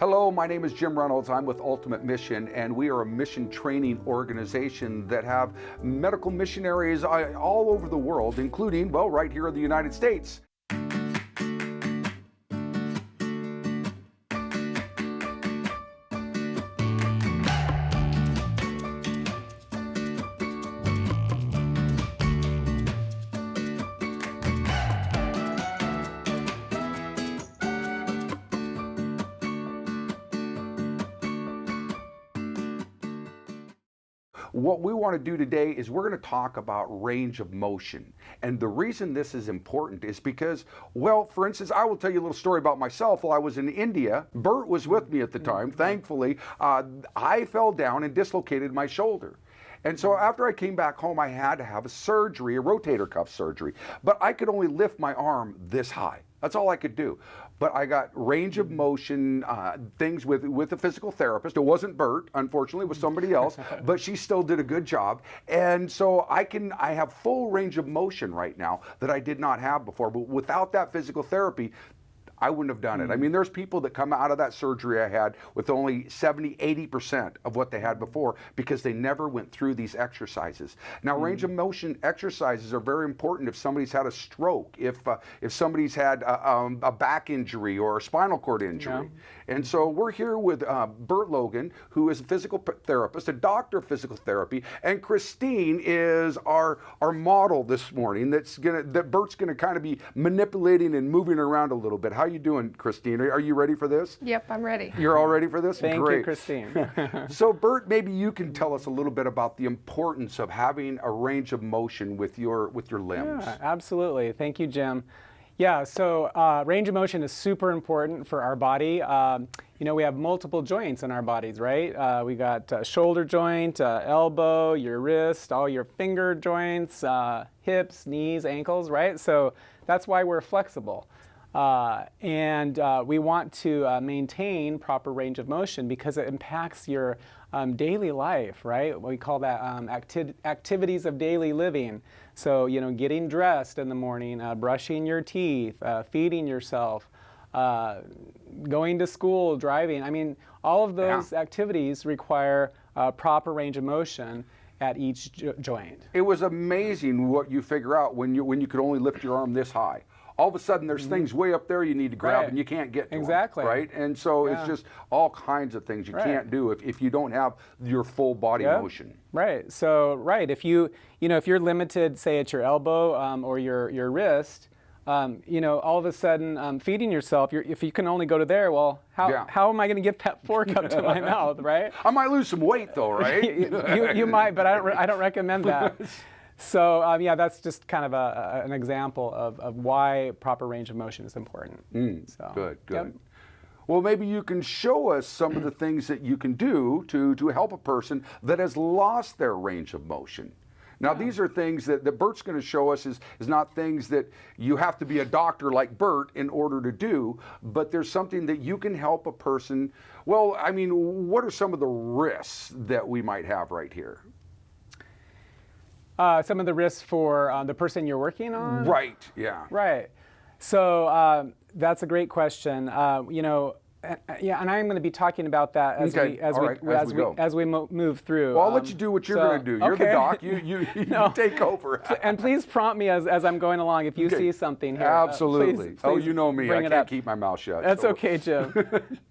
Hello, my name is Jim Reynolds. I'm with Ultimate Mission, and we are a mission training organization that have medical missionaries all over the world, including, well, right here in the United States. What we want to do today is we're going to talk about range of motion. And the reason this is important is because, well, for instance, I will tell you a little story about myself. While I was in India, Bert was with me at the time. Thankfully, I fell down and dislocated my shoulder. And so after I came back home, I had to have a surgery, a rotator cuff surgery. But I could only lift my arm this high. That's all I could do. But I got range of motion things with a physical therapist. It wasn't Bert, unfortunately, it was somebody else, but she still did a good job. And so I have full range of motion right now that I did not have before. But without that physical therapy, I wouldn't have done it. I mean, there's people that come out of that surgery I had with only 70, 80% of what they had before because they never went through these exercises. Now, range of motion exercises are very important if somebody's had a stroke, if somebody's had a back injury or a spinal cord injury. Yeah. And so we're here with Bert Logan, who is a physical therapist, a doctor of physical therapy, and Christine is our model this morning that Bert's gonna kind of be manipulating and moving around a little bit. How you doing, Christine? Are you ready for this? Yep, I'm ready. You're all ready for this? Thank Great. you, Christine. So Bert, maybe you can tell us a little bit about the importance of having a range of motion with your limbs. Yeah, absolutely. Thank you, Jim. Yeah, so range of motion is super important for our body. You know, we have multiple joints in our bodies, right? We got shoulder joint, elbow, your wrist, all your finger joints, hips, knees, ankles, right? So that's why we're flexible. And we want to maintain proper range of motion because it impacts your daily life, right? We call that activities of daily living. So, you know, getting dressed in the morning, brushing your teeth, feeding yourself, going to school, driving. I mean, all of those activities require proper range of motion at each joint. It was amazing what you figure out when you could only lift your arm this high. All of a sudden, there's things way up there you need to grab and you can't get to exactly. them, right? And so it's just all kinds of things you can't do if you don't have your full body motion. Right. So if you're limited, say at your elbow or your wrist, you know, all of a sudden feeding yourself, if you can only go to there, well, how am I going to get that fork up to my mouth, right? I might lose some weight though, right? you might, but I don't recommend that. So yeah, that's just kind of an example of why proper range of motion is important. So, good. Yep. Well, maybe you can show us some of the things that you can do to help a person that has lost their range of motion. Now, these are things that Bert's going to show us is not things that you have to be a doctor like Bert in order to do, but there's something that you can help a person. Well, I mean, what are some of the risks that we might have right here? Some of the risks for the person you're working on? Right, yeah. Right. So that's a great question. You know, yeah, and I'm going to be talking about that as we move through. Well, I'll let you do what you're going to do. You're the doc. You take over. And please prompt me as I'm going along if you see something here. Absolutely. Please you know me. I can't keep my mouth shut. That's okay, Jim.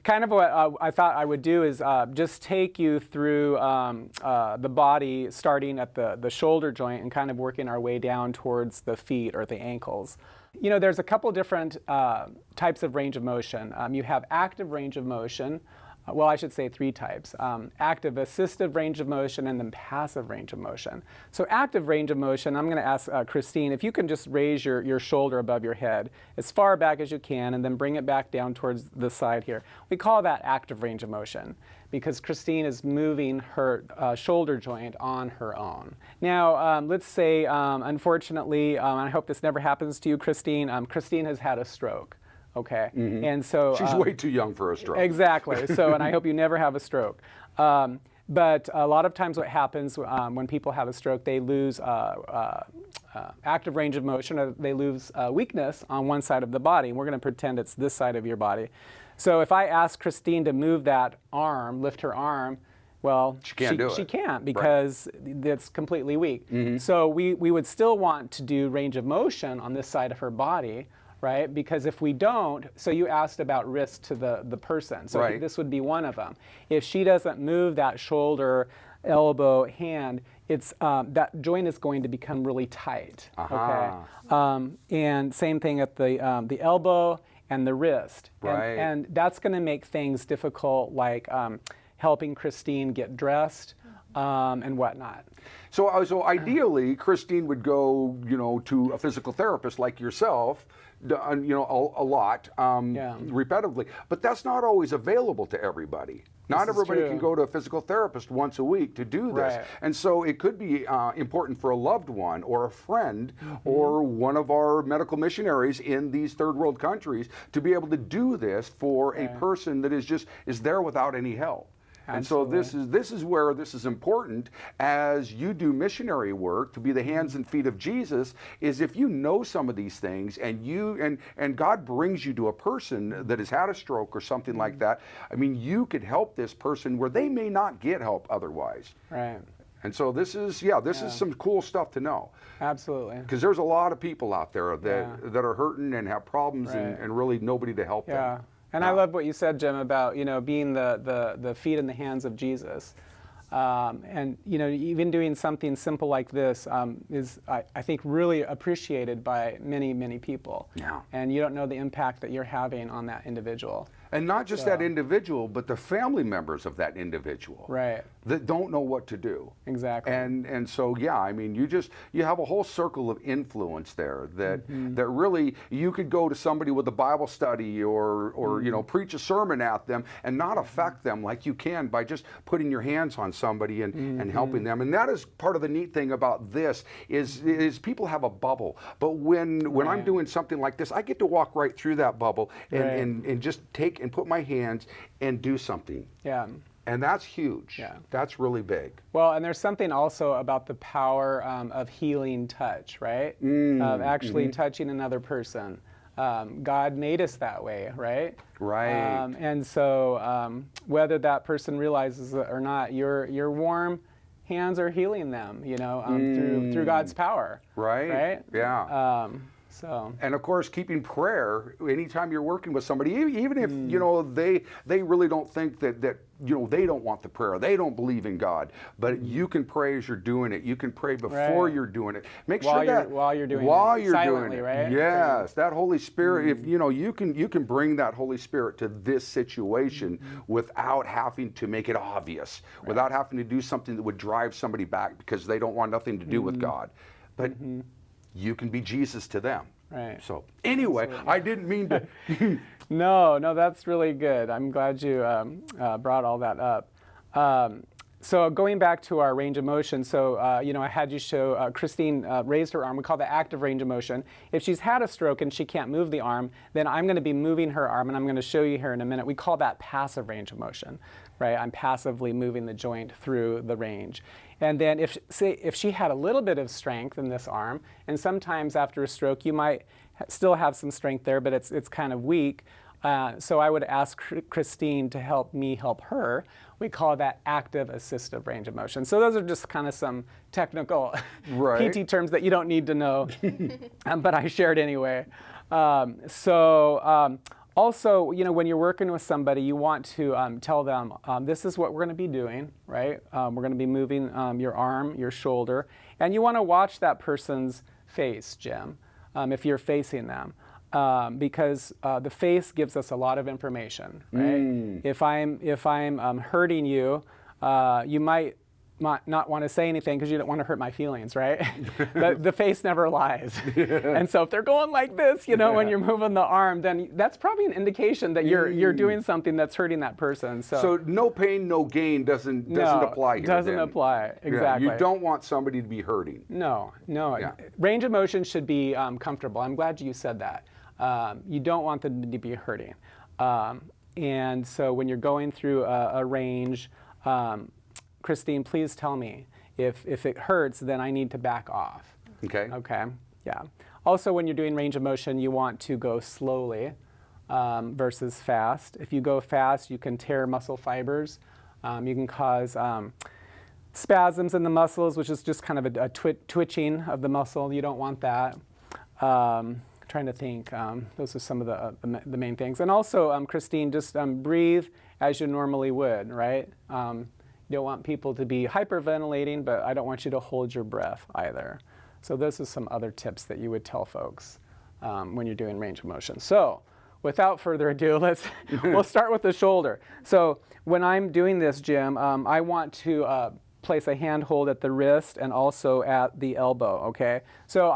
Kind of what I thought I would do is just take you through the body, starting at the shoulder joint and kind of working our way down towards the feet or the ankles. You know, there's a couple different types of range of motion. You have active range of motion. Well, I should say three types. Active assistive range of motion and then passive range of motion. So active range of motion, I'm going to ask Christine, if you can just raise your shoulder above your head as far back as you can and then bring it back down towards the side here. We call that active range of motion because Christine is moving her shoulder joint on her own. Now, let's say, unfortunately, I hope this never happens to you, Christine, Christine has had a stroke. Okay, and so she's way too young for a stroke. Exactly. So, and I hope you never have a stroke. But a lot of times, what happens when people have a stroke, they lose active range of motion, or they lose weakness on one side of the body. And we're going to pretend it's this side of your body. So if I ask Christine to move that arm, lift her arm, well, She can't do it. She can't because it's completely weak. So we would still want to do range of motion on this side of her body, right? Because if we don't, so you asked about risk to the person. So Right. this would be one of them. If she doesn't move that shoulder, elbow, hand, it's that joint is going to become really tight. Okay. And same thing at the elbow and the wrist. Right. And that's going to make things difficult, like helping Christine get dressed and whatnot. So ideally, Christine would go, to a physical therapist like yourself, a lot, repetitively. But that's not always available to everybody. Not everybody can go to a physical therapist once a week to do this. Right. And so it could be important for a loved one or a friend or one of our medical missionaries in these third world countries to be able to do this for a person that is there without any help. And so this is where this is important as you do missionary work to be the hands and feet of Jesus, is if you know some of these things and God brings you to a person that has had a stroke or something like that, I mean, you could help this person where they may not get help otherwise. Right. And so this is some cool stuff to know. Absolutely. Because there's a lot of people out there that are hurting and have problems and really nobody to help them. And I love what you said, Jim, about being the feet and the hands of Jesus, and even doing something simple like this is I think really appreciated by many people. Yeah. And you don't know the impact that you're having on that individual. And not just that individual, but the family members of that individual. Right. That don't know what to do. Exactly. And so I mean, you have a whole circle of influence there that really you could go to somebody with a Bible study or preach a sermon at them and not affect them like you can by just putting your hands on somebody and helping them. And that is part of the neat thing about this is people have a bubble. But when I'm doing something like this, I get to walk right through that bubble and just take and put my hands and do something. Yeah. And that's huge. Yeah. That's really big. Well, and there's something also about the power of healing touch, right? Of actually touching another person. God made us that way, right? Right. And so whether that person realizes it or not, your warm hands are healing them, through God's power. Right. Right? Yeah. And of course, keeping prayer anytime you're working with somebody, even if they really don't think that they don't want the prayer, they don't believe in God, but you can pray as you're doing it. You can pray before you're doing it. Make sure that while you're doing it, right? Yes, that Holy Spirit. If you can bring that Holy Spirit to this situation without having to make it obvious, without having to do something that would drive somebody back because they don't want nothing to do with God, but. You can be Jesus to them. Right. So anyway, absolutely. I didn't mean to. No, that's really good. I'm glad you brought all that up. So going back to our range of motion, so I had you show Christine raised her arm. We call that active range of motion. If she's had a stroke and she can't move the arm, then I'm going to be moving her arm, and I'm going to show you here in a minute. We call that passive range of motion, right? I'm passively moving the joint through the range. And then if she had a little bit of strength in this arm, and sometimes after a stroke you might still have some strength there, but it's kind of weak. So I would ask Christine to help me help her. We call that active assistive range of motion. So those are just kind of some technical PT terms that you don't need to know, but I shared anyway. Also, when you're working with somebody, you want to tell them, this is what we're going to be doing, right? We're going to be moving your arm, your shoulder, and you want to watch that person's face, Jim, if you're facing them. Because the face gives us a lot of information, right? If I'm hurting you, you might not want to say anything because you don't want to hurt my feelings, right? The face never lies. And so if they're going like this, when you're moving the arm, then that's probably an indication that you're doing something that's hurting that person. So no pain, no gain doesn't apply here. Doesn't apply, exactly. Yeah, you don't want somebody to be hurting. No. Yeah. Range of motion should be comfortable. I'm glad you said that. You don't want them to be hurting. And so when you're going through a range, Christine, please tell me if it hurts, then I need to back off. Okay. Okay. Yeah. Also, when you're doing range of motion, you want to go slowly. versus fast. If you go fast, you can tear muscle fibers. You can cause spasms in the muscles, which is just kind of a twitching of the muscle. You don't want that. Trying to think. Those are some of the main things. And also, Christine, just breathe as you normally would, right? You don't want people to be hyperventilating, but I don't want you to hold your breath either. So those are some other tips that you would tell folks when you're doing range of motion. So without further ado, we'll start with the shoulder. So when I'm doing this, Jim, I want to place a hand hold at the wrist and also at the elbow, okay? So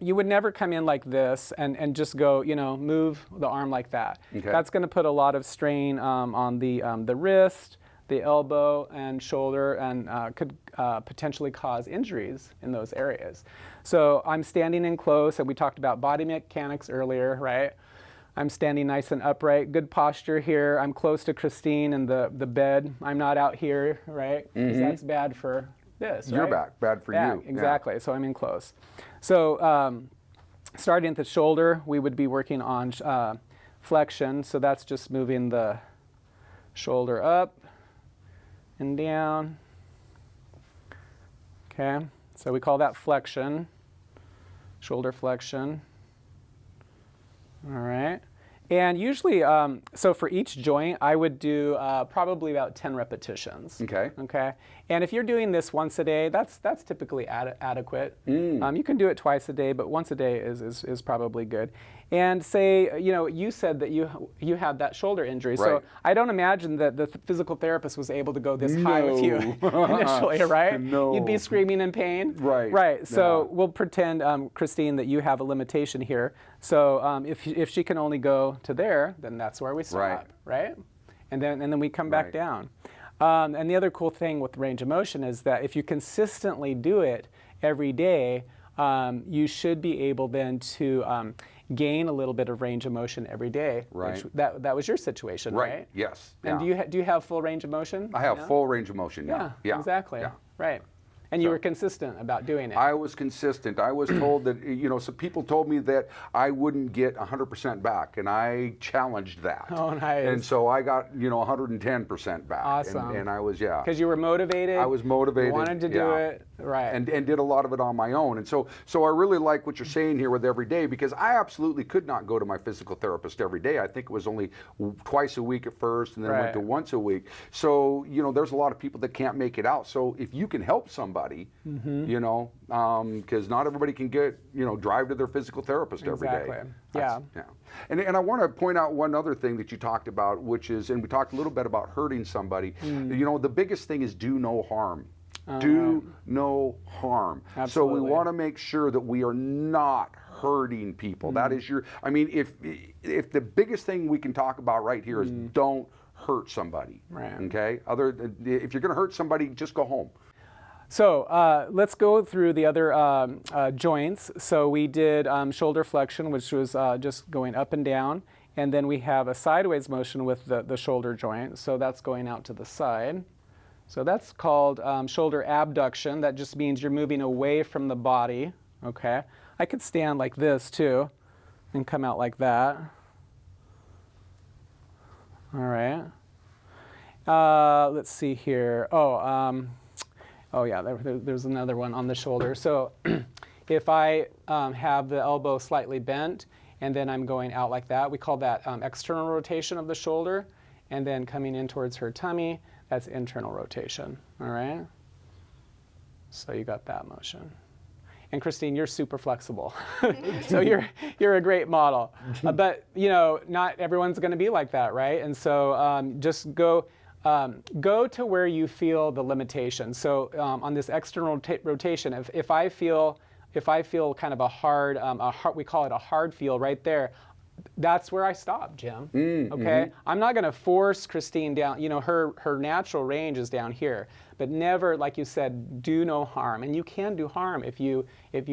you would never come in like this and just go, move the arm like that. Okay. That's gonna put a lot of strain on the wrist, the elbow and shoulder, and could potentially cause injuries in those areas. So I'm standing in close, and we talked about body mechanics earlier, right? I'm standing nice and upright, good posture here. I'm close to Christine and the bed. I'm not out here, right? Because that's bad for this, Your right? back, bad for you. Exactly, so I'm in close. So starting at the shoulder, we would be working on flexion. So that's just moving the shoulder up and down. Okay, so we call that flexion, shoulder flexion. All right. And usually, so for each joint, I would do probably about 10 repetitions. Okay. Okay. And if you're doing this once a day, that's typically adequate. You can do it twice a day, but once a day is probably good. And say, you said that you had that shoulder injury. Right. So I don't imagine that the physical therapist was able to go this high with you initially, right? No. You'd be screaming in pain. Right. Right. So Yeah. we'll pretend, Christine, that you have a limitation here. So if she can only go to there, then that's where we stop, right? And then we come back down. And the other cool thing with range of motion is that if you consistently do it every day, you should be able then to gain a little bit of range of motion every day. Right. Which, that was your situation, right? Yes. And do you have full range of motion? I have full range of motion now. Yeah, exactly. Yeah. Right. And you were consistent about doing it. I was consistent. I was told that, some people told me that I wouldn't get 100% back, and I challenged that. Oh, nice. And so I got, 110% back. Awesome. And I was, Because you were motivated. I was motivated. You wanted to do it. Right. And did a lot of it on my own. And so I really like what you're saying here with every day, because I absolutely could not go to my physical therapist every day. I think it was only twice a week at first, and then went to once a week. So, there's a lot of people that can't make it out. So if you can help somebody, because not everybody can drive to their physical therapist every day. Exactly. Yeah. And I want to point out one other thing that you talked about, which is, and we talked a little bit about hurting somebody. The biggest thing is do no harm. Do no harm. Absolutely. So we want to make sure that we are not hurting people. That is if the biggest thing we can talk about right here is don't hurt somebody. Right. Okay. If you're going to hurt somebody, just go home. So let's go through the other joints. So we did shoulder flexion, which was just going up and down. And then we have a sideways motion with the shoulder joint. So that's going out to the side. So that's called shoulder abduction. That just means you're moving away from the body. Okay. I could stand like this too and come out like that. All right. Let's see here. Oh yeah, there's another one on the shoulder. So if I have the elbow slightly bent and then I'm going out like that, we call that external rotation of the shoulder, and then coming in towards her tummy, that's internal rotation, all right? So you got that motion. And Christine, you're super flexible. So you're a great model. But not everyone's gonna be like that, right? And so just go to where you feel the limitation. So on this external rotation, if I feel kind of a hard, we call it a hard feel right there, that's where I stop, Jim. Okay, I'm not going to force Christine down. Her natural range is down here, but never, like you said, do no harm. And you can do harm if you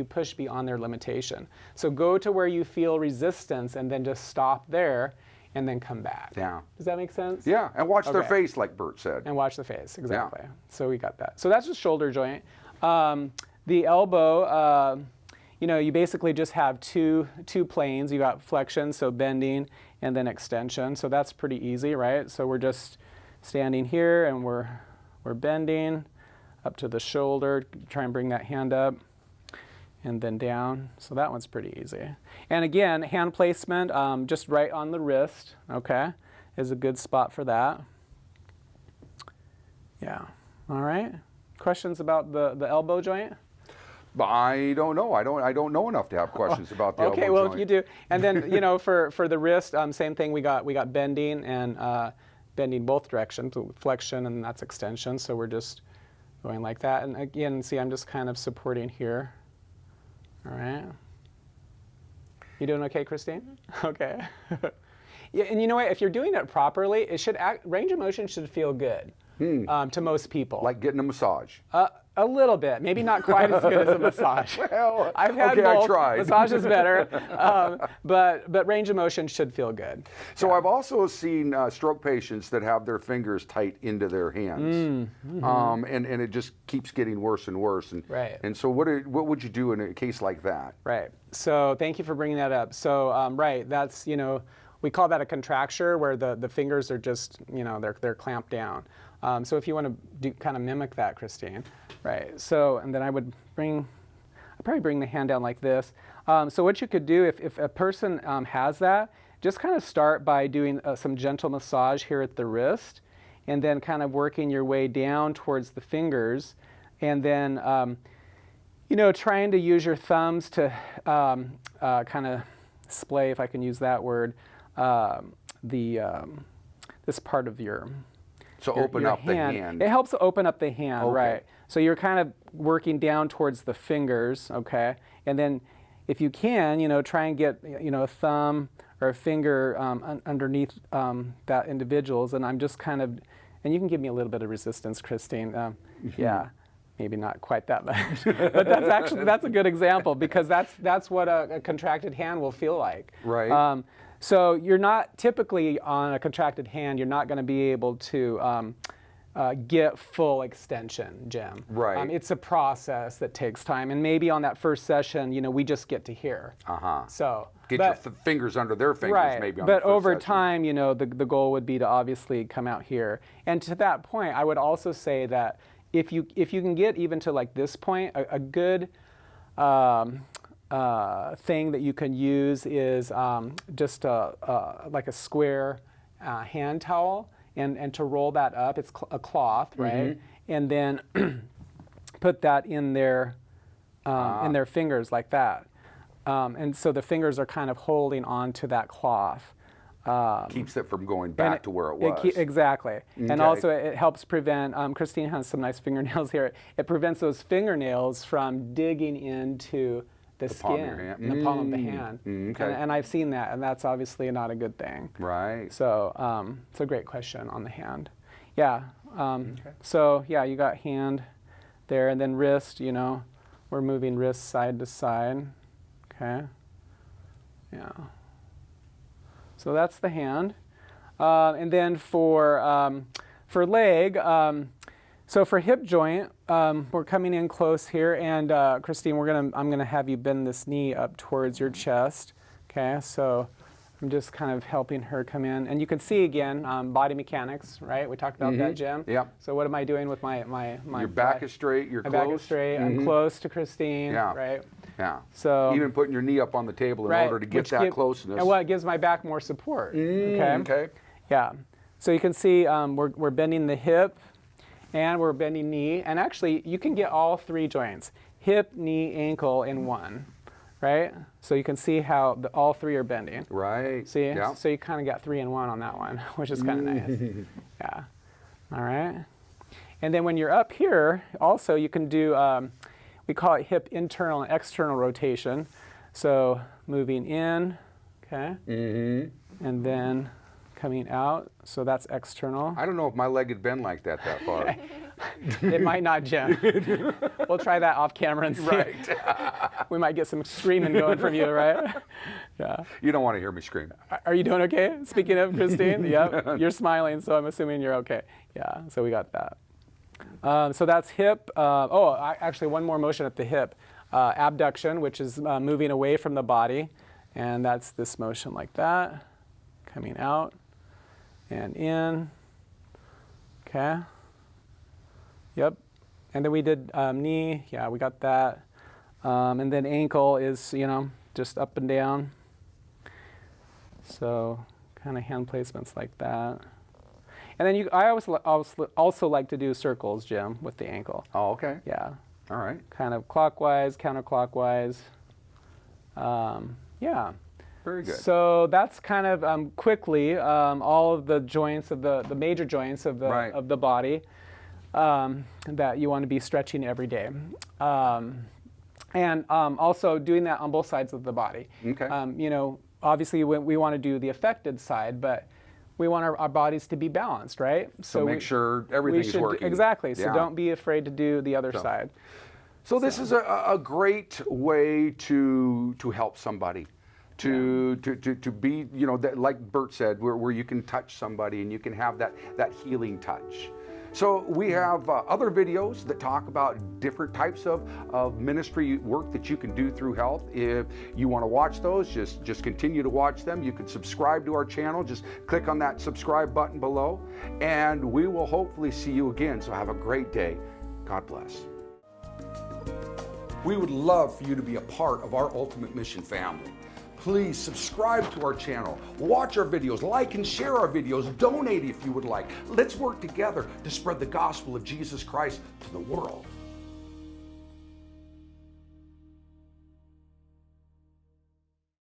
push beyond their limitation. So go to where you feel resistance, and then just stop there. And then come back. Yeah. Does that make sense? Yeah, and watch their face, like Bert said. And watch the face, exactly. Yeah. So we got that. So that's the shoulder joint. The elbow, you basically just have two planes. You got flexion, so bending, and then extension. So that's pretty easy, right? So we're just standing here and we're bending up to the shoulder. Try and bring that hand up and then down. So that one's pretty easy. And again, hand placement, just right on the wrist, okay, is a good spot for that. Yeah. All right. Questions about the elbow joint? I don't know. I don't know enough to have questions about the elbow Okay, well, joint. if you do, and then for the wrist, same thing. We got bending and bending both directions, flexion and that's extension. So we're just going like that. And again, see, I'm just kind of supporting here. All right. You doing okay, Christine? Okay. Yeah, and you know what? If you're doing it properly, it should range of motion should feel good to most people. Like getting a massage. A little bit, maybe not quite as good as a massage. Well, I've had okay, both. I tried. Massage is better, but range of motion should feel good. So I've also seen stroke patients that have their fingers tight into their hands, and it just keeps getting worse and worse. And Right. And so what would you do in a case like that? Right. So thank you for bringing that up. So right, that's we call that a contracture where the fingers are just they're clamped down. So if you want to kind of mimic that, Christine, right? So and then I'd probably bring the hand down like this. So what you could do if a person has that, just kind of start by doing some gentle massage here at the wrist, and then kind of working your way down towards the fingers, and then trying to use your thumbs to kind of splay, if I can use that word, this part of your. So open up the hand. It helps to open up the hand, Okay. right? So you're kind of working down towards the fingers, okay? And then if you can, try and get, a thumb or a finger underneath that individual's. And I'm just kind of, and you can give me a little bit of resistance, Christine. Yeah, maybe not quite that much. But that's a good example because that's what a contracted hand will feel like. Right. So you're not typically on a contracted hand, you're not going to be able to get full extension, Jim. Right. It's a process that takes time. And maybe on that first session, we just get to here. So Get your fingers under their fingers, right. maybe on But the first over session. time, the goal would be to obviously come out here. And to that point, I would also say that if you can get even to like this point, a good thing that you can use is just like a square hand towel, and to roll that up, it's a cloth, right? And then put that in their fingers like that, and so the fingers are kind of holding onto that cloth. Keeps it from going back to where it was. Exactly. And Okay. also it helps prevent, Christine has some nice fingernails here, it prevents those fingernails from digging into the palm of your skin, hand. in the palm of the hand. Okay. And I've seen that, and that's obviously not a good thing. Right. So it's a great question on the hand. Yeah. So yeah, you got hand there, and then wrist, we're moving wrist side to side. Okay. Yeah. So that's the hand. And then for leg, so for hip joint, we're coming in close here, and Christine, I'm gonna have you bend this knee up towards your chest. Okay, so I'm just kind of helping her come in, and you can see again body mechanics, right? We talked about that, Jim. Yep. So what am I doing with my Your back is straight. You're my close. back is straight. I'm close to Christine. Yeah. Right. Yeah. So Even putting your knee up on the table in order to get which that closeness. And well, it gives my back more support. Okay. Okay. Yeah. So you can see we're bending the hip, and we're bending knee, and actually you can get all three joints, hip, knee, ankle in one, right? So you can see how all three are bending. Right. See? Yeah. So you kind of got 3 in 1 on that one, which is kind of nice. Yeah. All right. And then when you're up here, also you can do, we call it hip internal and external rotation. So moving in, okay, and then coming out. So that's external. I don't know if my leg had been like that far. It might not, Jim. We'll try that off camera and see. Right. We might get some screaming going from you, right? Yeah. You don't want to hear me scream. Are you doing okay? Speaking of Christine, yeah, you're smiling, so I'm assuming you're okay. Yeah, so we got that. So that's hip. Actually, one more motion at the hip. abduction, which is moving away from the body, and that's this motion like that, coming out and in. Okay. Yep. And then we did knee. Yeah, we got that. And then ankle is, just up and down. So kind of hand placements like that. And then I also like to do circles, Jim, with the ankle. Oh, okay. Yeah. All right. Kind of clockwise, counterclockwise. Yeah. Very good. So that's kind of quickly all of the joints of the major joints of the Right. of the body that you want to be stretching every day. And also doing that on both sides of the body. Okay. Obviously we want to do the affected side, but we want our bodies to be balanced, right? So make sure everything's working. Exactly. So Yeah. don't be afraid to do the other side. So this is a great way to help somebody. To be, like Bert said, where you can touch somebody and you can have that healing touch. So we have other videos that talk about different types of ministry work that you can do through health. If you want to watch those, just continue to watch them. You can subscribe to our channel. Just click on that subscribe button below, and we will hopefully see you again. So have a great day. God bless. We would love for you to be a part of our Ultimate Mission family. Please subscribe to our channel, watch our videos, like and share our videos, donate if you would like. Let's work together to spread the gospel of Jesus Christ to the world.